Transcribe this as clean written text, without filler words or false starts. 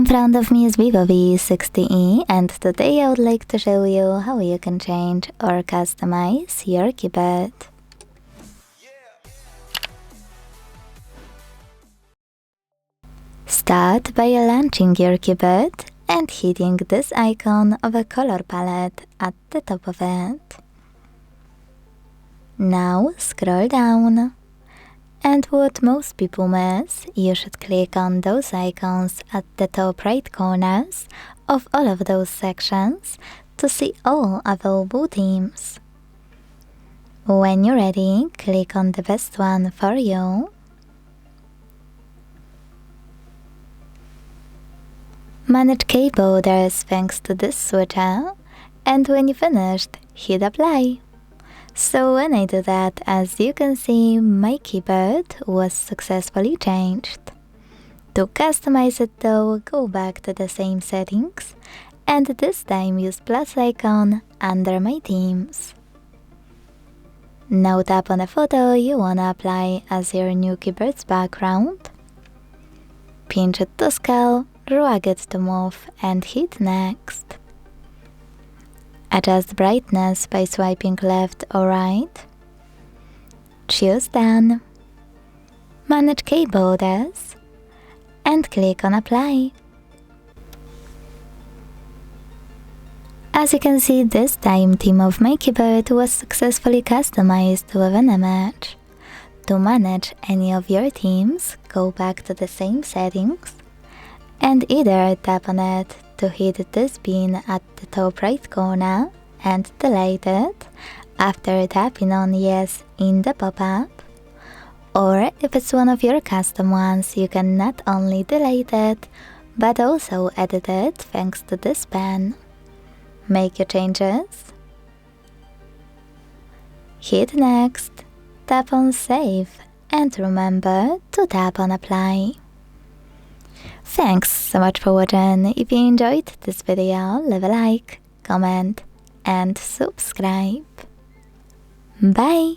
In front of me is VIVO V60E, and today I would like to show you how you can change or customize your keyboard. Start by launching your keyboard and hitting this icon of a color palette at the top of it. Now scroll down. And what most people miss, you should click on those icons at the top right corners of all of those sections to see all available themes. When you're ready, click on the best one for you. Manage keyboarders thanks to this switcher, and when you finished, hit apply. So when I do that, as you can see, my keyboard was successfully changed. To customize it though, go back to the same settings and this time use plus icon under my themes. Now tap on a photo you wanna apply as your new keyboard's background. Pinch it to scale, drag it to move and hit next. Adjust brightness by swiping left or right. Choose Done. Manage keyboarders and click on Apply. As you can see, this time theme of my keyboard was successfully customized with an image. To manage any of your themes, go back to the same settings and either tap on it to hit this pin at the top right corner and delete it after tapping on Yes in the pop-up. Or if it's one of your custom ones, you can not only delete it, but also edit it thanks to this pen. Make your changes. Hit Next, tap on Save, and remember to tap on Apply. Thanks so much for watching. If you enjoyed this video, leave a like, comment and subscribe. Bye!